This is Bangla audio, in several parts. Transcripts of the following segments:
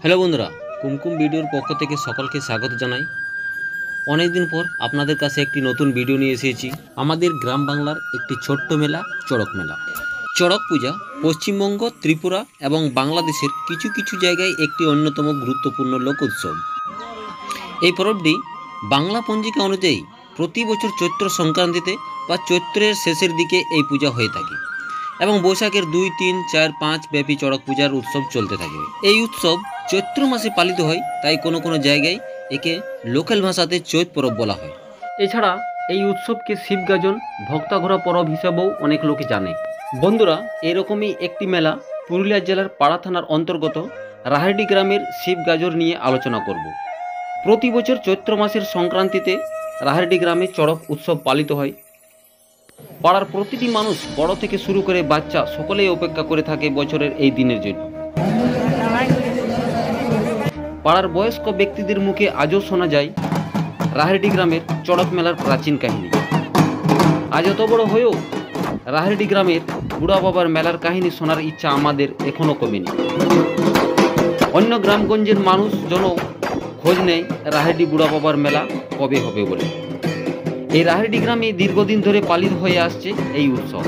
হ্যালো বন্ধুরা, কুমকুম ভিডিওর পক্ষ থেকে সকলকে স্বাগত জানাই। অনেকদিন পর আপনাদের কাছে একটি নতুন ভিডিও নিয়ে এসেছি। আমাদের গ্রাম বাংলার একটি ছোট্ট মেলা, চড়ক মেলা। চড়ক পূজা পশ্চিমবঙ্গ, ত্রিপুরা এবং বাংলাদেশের কিছু কিছু জায়গায় একটি অন্যতম গুরুত্বপূর্ণ লোক উৎসব। এই পরবটি বাংলা পঞ্জিকা অনুযায়ী প্রতি বছর চৈত্র সংক্রান্তিতে বা চৈত্রের শেষের দিকে এই পূজা হয়ে থাকে এবং বৈশাখের 2, 3, 4, 5 ব্যাপী চড়ক পূজার উৎসব চলতে থাকে। এই উৎসব চৈত্র মাসে পালিত হয়, তাই কোনো কোনো জায়গায় একে লোকাল ভাষাতে চৈত পরব বলা হয়। এছাড়া এই উৎসবকে শিবগাজন, ভক্তাঘোরা পরব হিসাবেও অনেক লোকে জানে। বন্ধুরা, এরকমই একটি মেলা পুরুলিয়া জেলার পাড়া থানার অন্তর্গত রাহারডি গ্রামের শিবগাজর নিয়ে আলোচনা করব। প্রতি বছর চৈত্র মাসের সংক্রান্তিতে রাহারডি গ্রামে চড়ক উৎসব পালিত হয়। পাড়ার প্রতিটি মানুষ, বড় থেকে শুরু করে বাচ্চা, সকলেই অপেক্ষা করে থাকে বছরের এই দিনের জন্য। পাড়ার বয়স্ক ব্যক্তিদের মুখে আজও শোনা যায় রাহারডি গ্রামের চড়ক মেলার প্রাচীন কাহিনী। আজ এত বড় হয়েও রাহারডি গ্রামের বুড়া বাবার মেলার কাহিনী শোনার ইচ্ছা আমাদের এখনও কমেনি। অন্য গ্রামগঞ্জের মানুষজনও খোঁজ নেয় রাহারডি বুড়া বাবার মেলা কবে হবে বলে। এই রাহারডি গ্রামে দীর্ঘদিন ধরে পালিত হয়ে আসছে এই উৎসব।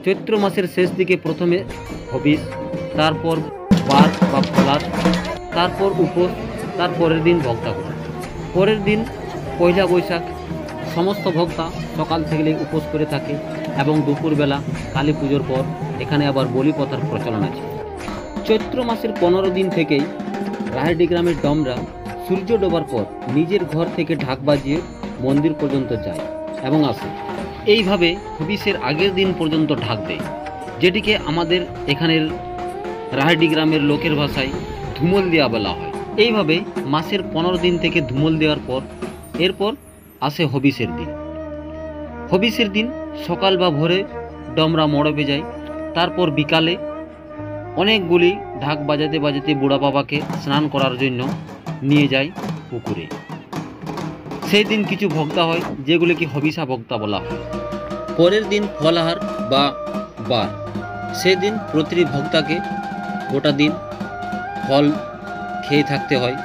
চৈত্র মাসের শেষ দিকে প্রথমে হবিষ, তারপর বার বা ফলাদ, তারপর উপোস, তার পরের দিন ভক্তাঘোরা। পরের দিন পয়লা বৈশাখ। সমস্ত ভক্তা সকাল থেকেই উপোস করে থাকে এবং দুপুরবেলা কালী পুজোর পর এখানে আবার বলি প্রথার প্রচলন আছে। চৈত্র মাসের 15 দিন থেকেই রাহারডি গ্রামের ডমরা সূর্য ডোবার পর নিজের ঘর থেকে ঢাক বাজিয়ে মন্দির পর্যন্ত যায় এবং আসে। এইভাবে হবিষের আগের দিন পর্যন্ত ঢাক দেয়, যেটিকে আমাদের এখানের রাহারডি গ্রামের লোকের ভাষায় ধুমল দেওয়া বলা হয়। এইভাবে মাসের 15 দিন থেকে ধুমল দেওয়ার পর এরপর আসে হবিষের দিন। হবিষের দিন সকাল বা ভোরে ডমরা মড়পে যায়, তারপর বিকালে অনেকগুলি ঢাক বাজাতে বাজাতে বুড়া বাবাকে স্নান করার জন্য নিয়ে যায় পুকুরে। সেই দিন কিছু ভক্তা হয়, যেগুলিকে হবিষা ভক্তা বলা হয়। পরের দিন ফলাহার বা বার। সেদিন প্রতিটি ভক্তাকে গোটা দিন ফল খেয়ে থাকতে হয়।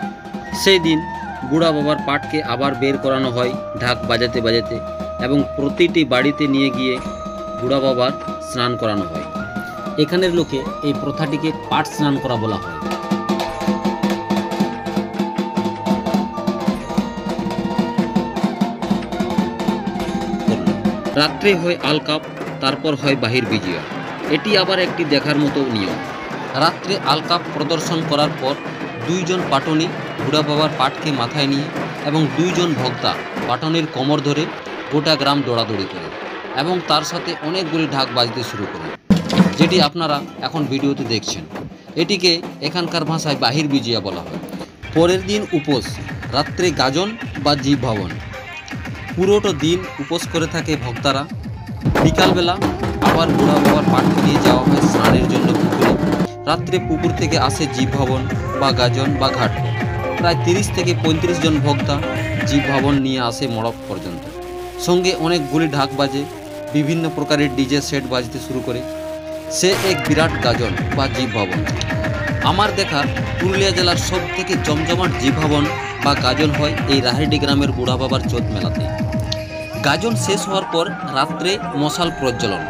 সেই দিন বুড়া বাবার পাটকে আবার বের করানো হয় ঢাক বাজাতে বাজাতে এবং প্রতিটি বাড়িতে নিয়ে গিয়ে বুড়া বাবার স্নান করানো হয়। এখানের লোকে এই প্রথাটিকে পাট স্নান করা বলা হয়। রাত্রে হয় আলকাপ, তারপর হয় বাহির বিজয়া। এটি আবার একটি দেখার মতো নিয়ম। রাত্রে আলকাপ প্রদর্শন করার পর 2 জন পাটনি বুড়া বাবার পাটকে মাথায় নিয়ে এবং 2 জন ভক্তা পাটনির কোমর ধরে গোটা গ্রাম দৌড়াদৌড়ি করে এবং তার সাথে অনেকগুলি ঢাক বাজতে শুরু করে, যেটি আপনারা এখন ভিডিওতে দেখছেন। এটিকে এখানকার ভাষায় বাহির বিজয়া বলা হয়। পরের দিন উপোস, রাত্রে গাজন বা জীব ভবন। পুরোটা দিন উপোস করে থাকে ভক্তারা। বিকালবেলা আবার বুড়া বাবার পাটকে নিয়ে যাওয়া হয় স্নানের জন্য পুকুরে। রাত্রে পুকুর থেকে আসে জীব ভবন বা গাজন বা ঘাট। প্রায় 30 থেকে 35 জন ভক্তা জীব ভবন নিয়ে আসে মড়প পর্যন্ত। সঙ্গে অনেকগুলি ঢাক বাজে, বিভিন্ন প্রকারের ডিজে সেট বাজতে শুরু করে। সে এক বিরাট গাজন বা জীব ভবন। আমার দেখা পুরুলিয়া জেলার সব থেকে জমজমাট জীব ভবন বা গাজন হয় এই রাহারডি গ্রামের বুড়া বাবার চোত মেলাতে। গাজন শেষ হওয়ার পর রাত্রে মশাল প্রজ্বলন।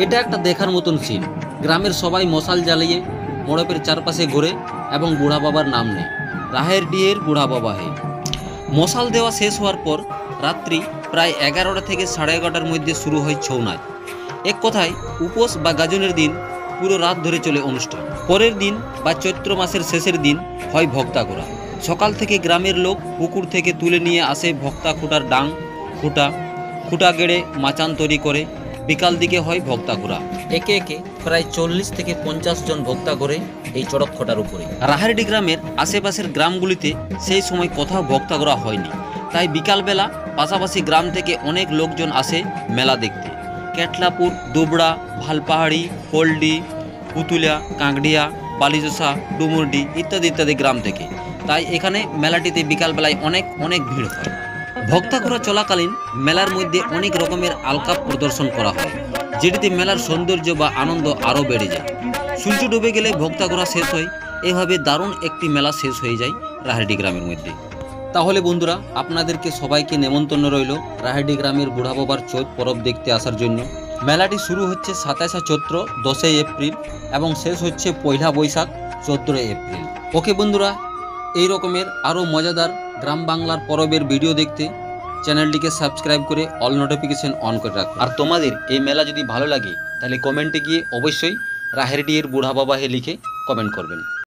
এটা একটা দেখার মতন সিন। গ্রামের সবাই মশাল জ্বালিয়ে মড়পের চারপাশে ঘুরে এবং বুড়া বাবার নাম নেয়, রাহারডির বুড়া বাবা হে। মশাল দেওয়া শেষ হওয়ার পর রাত্রি প্রায় 11টা থেকে 11:30টার মধ্যে শুরু হয় ছৌ নাচ। এক কথায় উপোস বা গাজনের দিন পুরো রাত ধরে চলে অনুষ্ঠান। পরের দিন বা চৈত্র মাসের শেষের দিন হয় ভক্তাঘোরা। সকাল থেকে গ্রামের লোক পুকুর থেকে তুলে নিয়ে আসে ভক্তা খুঁটার ডাং, খুঁটা গেড়ে মাচান তৈরি করে। বিকাল দিকে হয় ভক্তাঘোরা। একে একে প্রায় 40 থেকে 50 জন ভক্তা ঘোরে এই চড়ক খোটার উপরে। রাহারডি গ্রামের আশেপাশের গ্রামগুলিতে সেই সময় কোথাও ভক্তাঘোরা হয়নি, তাই বিকালবেলা পাশাপাশি গ্রাম থেকে অনেক লোকজন আসে মেলা দেখতে। কেটলাপুর, দুবড়া, ভালপাহাড়ি, হলডি, পুতুলিয়া, কাঁকড়িয়া, বালিজোসা, ডুমুরডি ইত্যাদি ইত্যাদি গ্রাম থেকে। তাই এখানে মেলাটিতে বিকালবেলায় অনেক ভিড় হয়। ভক্তাঘোরা চলাকালীন মেলার মধ্যে অনেক রকমের আলকাপ প্রদর্শন করা হয়, যেটিতে মেলার সৌন্দর্য বা আনন্দ আরও বেড়ে যায়। সূর্য ডুবে গেলে ভক্তাঘোরা শেষ হয়। এভাবে দারুণ একটি মেলা শেষ হয়ে যায় রাহেরডি গ্রামের মধ্যে। তাহলে বন্ধুরা, আপনাদেরকে সবাইকে নেমন্তন্ন রইল রাহেরডি গ্রামের বুড়া বাবার চৈত পরব দেখতে আসার জন্য। মেলাটি শুরু হচ্ছে 27শে চৈত্র 10ই এপ্রিল এবং শেষ হচ্ছে 1লা বৈশাখ 14 এপ্রিল। ওকে বন্ধুরা, এই রকমের আরও মজাদার গ্রাম বাংলার পরবের ভিডিও দেখতে চ্যানেলটিকে সাবস্ক্রাইব করে অল নোটিফিকেশন অন করে রাখো। আর তোমাদের এই মেলা যদি ভালো লাগে তাহলে কমেন্টে গিয়ে অবশ্যই রাহেরডি এর বুড়া বাবা হে লিখে কমেন্ট করবেন।